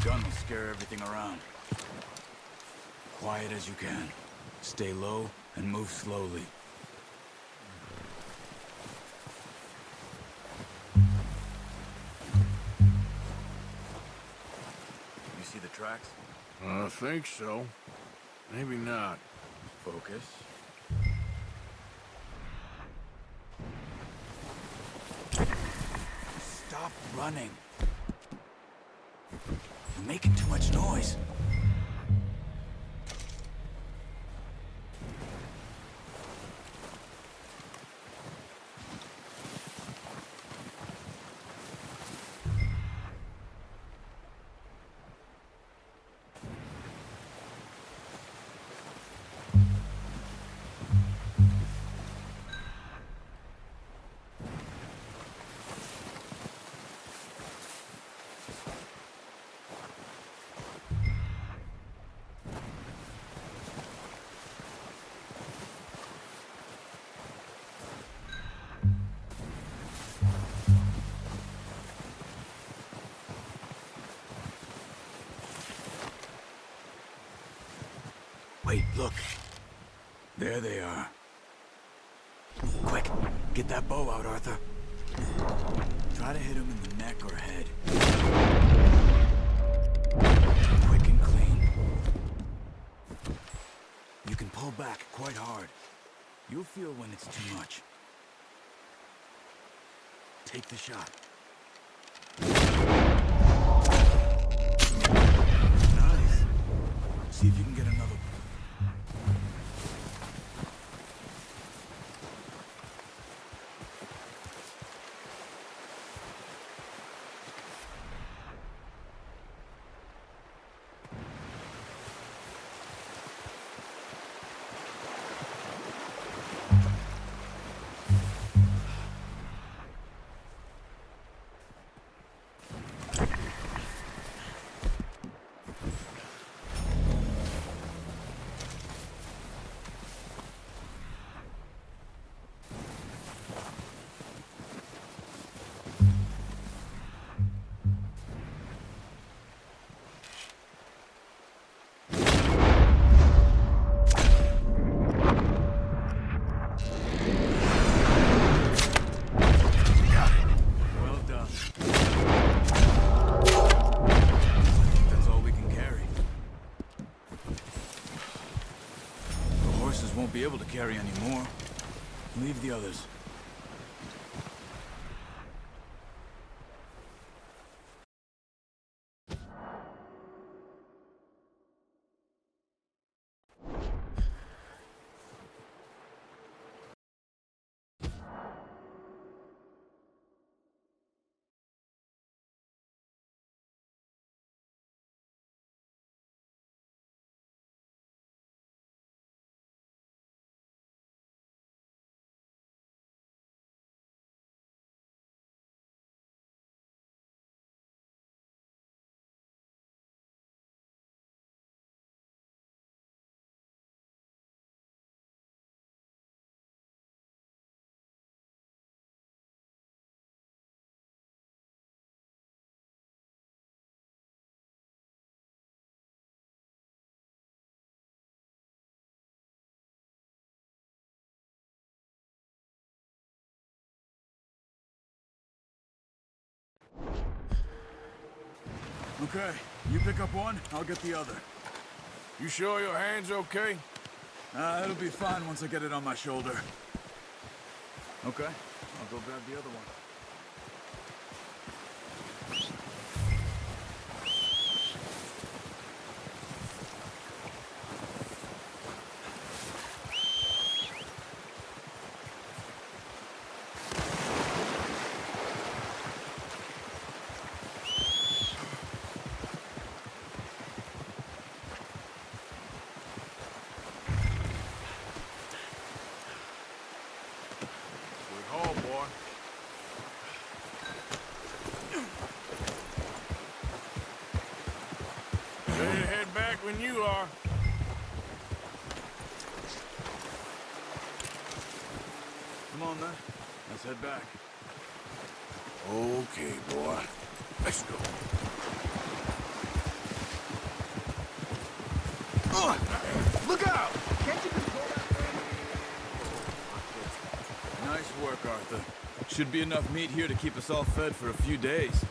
gun will scare everything around. Quiet as you can. Stay low and move slowly. You see the tracks? I think so. Maybe not. Focus. Stop running. You're making too much noise. Wait, look. There they are. Quick, get that bow out, Arthur. Try to hit him in the neck or head. Quick and clean. You can pull back quite hard. You'll feel when it's too much. Take the shot. Nice. See if you can get another one. Won't be able to carry any more. Leave the others. Okay, you pick up one, I'll get the other. You sure your hand's okay? It'll be fine once I get it on my shoulder. Okay, I'll go grab the other one. Ready to head back when you are. Come on, then. Let's head back. Okay, boy. Let's go. Look out! Can't you control that thing? Nice work, Arthur. Should be enough meat here to keep us all fed for a few days.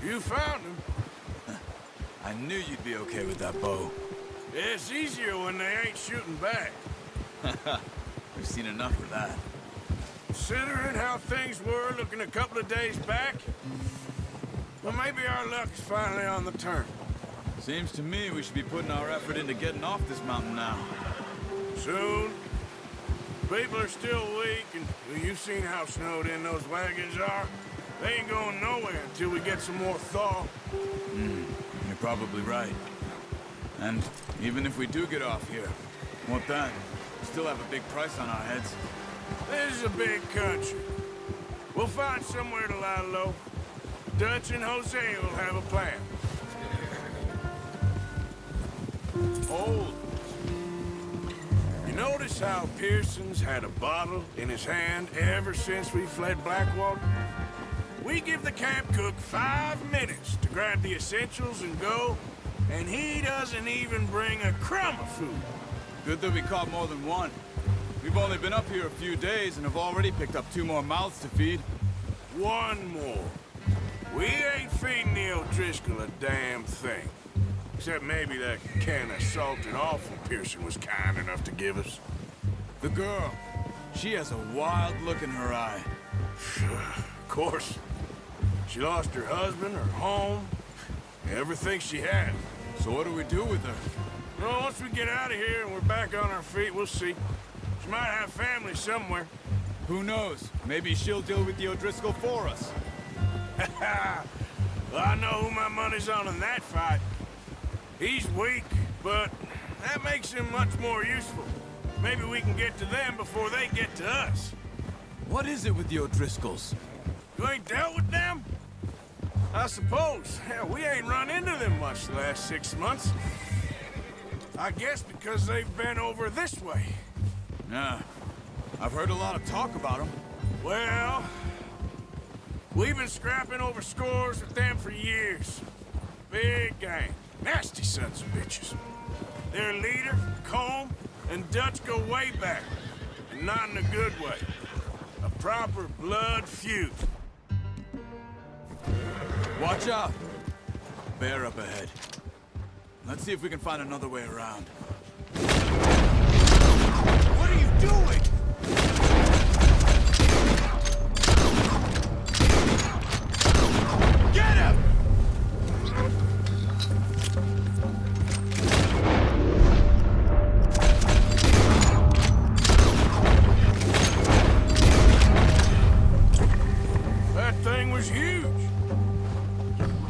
You found him. I knew you'd be okay with that bow. It's easier when they ain't shooting back. We've seen enough of that. Considering how things were looking a couple of days back, well, maybe our luck is finally on the turn. Seems to me we should be putting our effort into getting off this mountain now. Soon. People are still weak, and well, you've seen how snowed in those wagons are. They ain't going nowhere until we get some more thaw. You're probably right. And even if we do get off here, what then? We still have a big price on our heads. This is a big country. We'll find somewhere to lie low. Dutch and Jose will have a plan. Hold. You notice how Pearson's had a bottle in his hand ever since we fled Blackwater? We give the camp cook 5 minutes to grab the essentials and go, and he doesn't even bring a crumb of food. Good that we caught more than one. We've only been up here a few days and have already picked up 2 more mouths to feed. 1 more. We ain't feeding the O'Driscoll a damn thing. Except maybe that can of salted offal Pearson was kind enough to give us. The girl. She has a wild look in her eye. Of course. She lost her husband, her home, everything she had. So what do we do with her? Well, once we get out of here and we're back on our feet, we'll see. She might have family somewhere. Who knows? Maybe she'll deal with the O'Driscoll for us. Well, I know who my money's on in that fight. He's weak, but that makes him much more useful. Maybe we can get to them before they get to us. What is it with the O'Driscolls? You ain't dealt with them? I suppose. Hell, we ain't run into them much the last 6 months. I guess because they've been over this way. Yeah. I've heard a lot of talk about them. Well, we've been scrapping over scores with them for years. Big gang. Nasty sons of bitches. Their leader, Combe, and Dutch go way back. And not in a good way. A proper blood feud. Watch out! Bear up ahead. Let's see if we can find another way around. What are you doing? Get him! That thing was huge.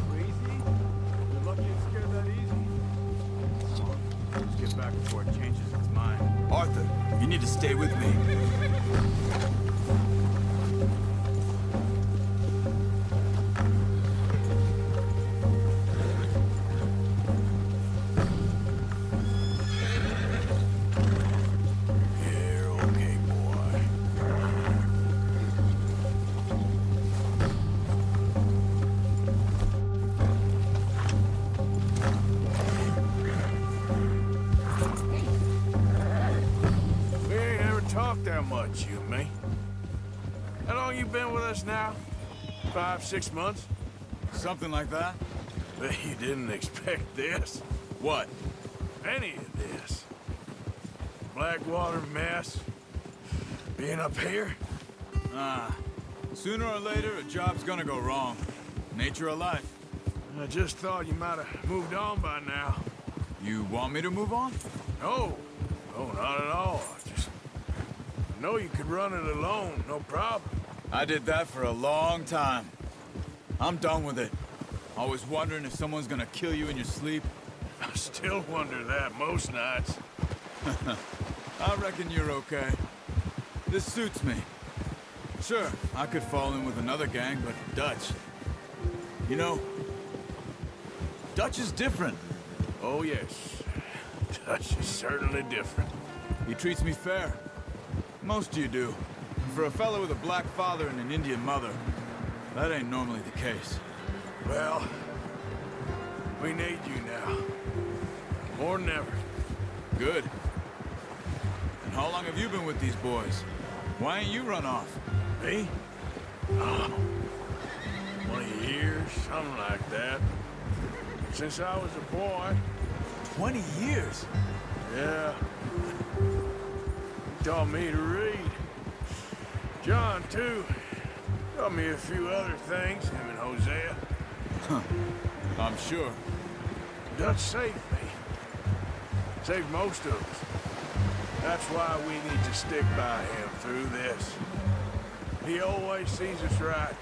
Crazy? You're lucky it's scared that easy. Let's get back before it changes its mind. Arthur, you need to stay with me. You're okay, boy. We ain't ever talked that much, you and me. How long you been with us now? 5, 6 months? Something like that? Bet you didn't expect this. What? Any of this. Blackwater mess. Being up here? Sooner or later, a job's gonna go wrong. Nature of life. I just thought you might have moved on by now. You want me to move on? No. No, not at all. I know you could run it alone, no problem. I did that for a long time. I'm done with it. Always wondering if someone's gonna kill you in your sleep. I still wonder that most nights. I reckon you're okay. This suits me. Sure, I could fall in with another gang, but Dutch... You know, Dutch is different. Oh, yes. Dutch is certainly different. He treats me fair. Most of you do. For a fellow with a black father and an Indian mother, that ain't normally the case. Well, we need you now. More than ever. Good. And how long have you been with these boys? Why ain't you run off? Me? Oh, 20 years, something like that. Since I was a boy. 20 years? Yeah. He taught me to read. John, too. Taught me a few other things, him and Hosea. Huh. I'm sure. Dutch saved me. Saved most of us. That's why we need to stick by him through this. He always sees us right.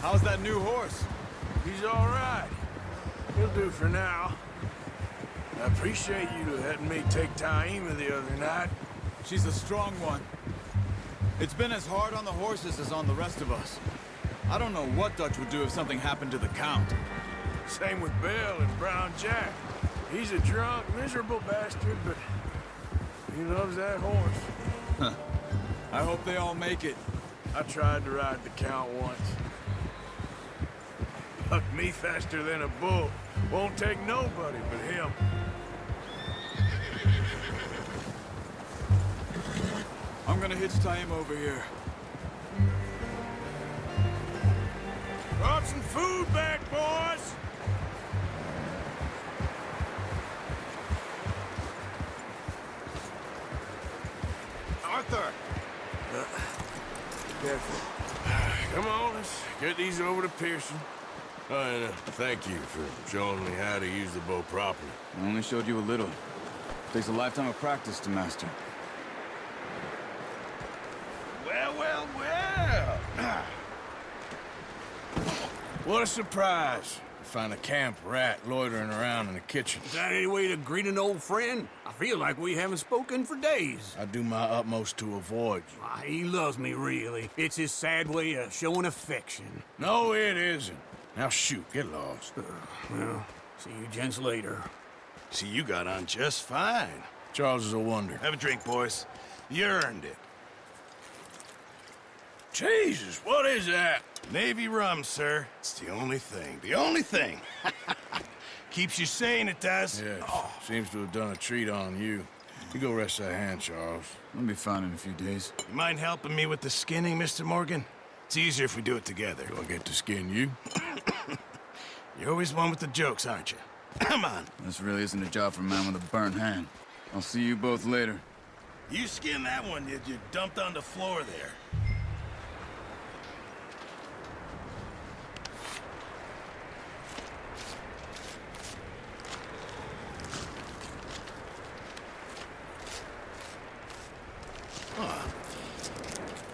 How's that new horse? He's all right. He'll do for now. I appreciate you letting me take Taima the other night. She's a strong one. It's been as hard on the horses as on the rest of us. I don't know what Dutch would do if something happened to the Count. Same with Bill and Brown Jack. He's a drunk, miserable bastard, but he loves that horse. Huh. I hope they all make it. I tried to ride the Count once. Bucked me faster than a bull. Won't take nobody but him. I'm gonna hitch Taima over here. Brought some food back, boys! Arthur! Careful. Come on, let's get these over to Pearson. And thank you for showing me how to use the bow properly. I only showed you a little. Takes a lifetime of practice to master. Well, well, well! What a surprise. Find a camp rat loitering around in the kitchen. Is that any way to greet an old friend? I feel like we haven't spoken for days. I do my utmost to avoid you. He loves me, really. It's his sad way of showing affection. No, it isn't. Now shoot, get lost. Well, see you gents later. See, you got on just fine. Charles is a wonder. Have a drink, boys. You earned it. Jesus, what is that? Navy rum, sir. It's the only thing. The only thing. Keeps you sane, it does. Yeah, seems to have done a treat on you. You go rest that hand, Charles. I'll be fine in a few days. You mind helping me with the skinning, Mr. Morgan? It's easier if we do it together. Do I get to skin you? You're always one with the jokes, aren't you? Come on. This really isn't a job for a man with a burnt hand. I'll see you both later. You skinned that one you dumped on the floor there.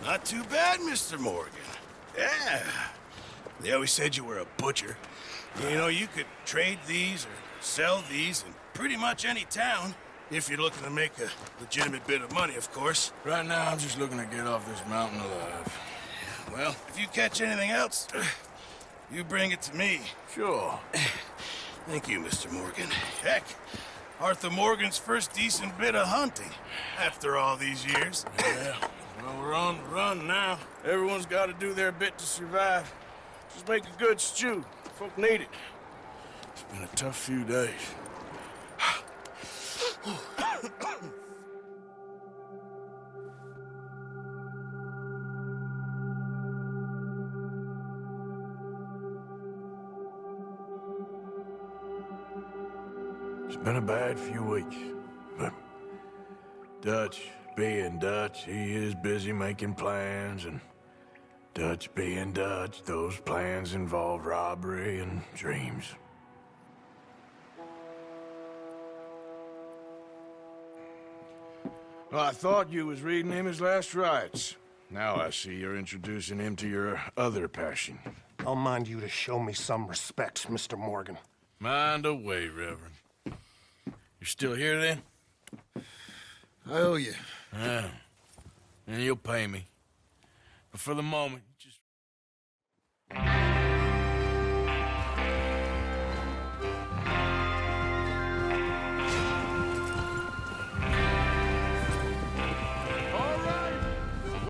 Not too bad, Mr. Morgan. Yeah. They always said you were a butcher. You know, you could trade these or sell these in pretty much any town, if you're looking to make a legitimate bit of money, of course. Right now, I'm just looking to get off this mountain alive. Well, if you catch anything else, you bring it to me. Sure. Thank you, Mr. Morgan. Heck, Arthur Morgan's first decent bit of hunting after all these years. Yeah. Well, we're on the run now. Everyone's got to do their bit to survive. Just make a good stew. Folk need it. It's been a tough few days. It's been a bad few weeks, but Dutch being Dutch, he is busy making plans, and Dutch being Dutch, those plans involve robbery and dreams. Well, I thought you was reading him his last rites. Now I see you're introducing him to your other passion. I'll mind you to show me some respect, Mr. Morgan. Mind away, Reverend. You're still here, then? I owe you. Yeah. And you'll pay me. But for the moment, just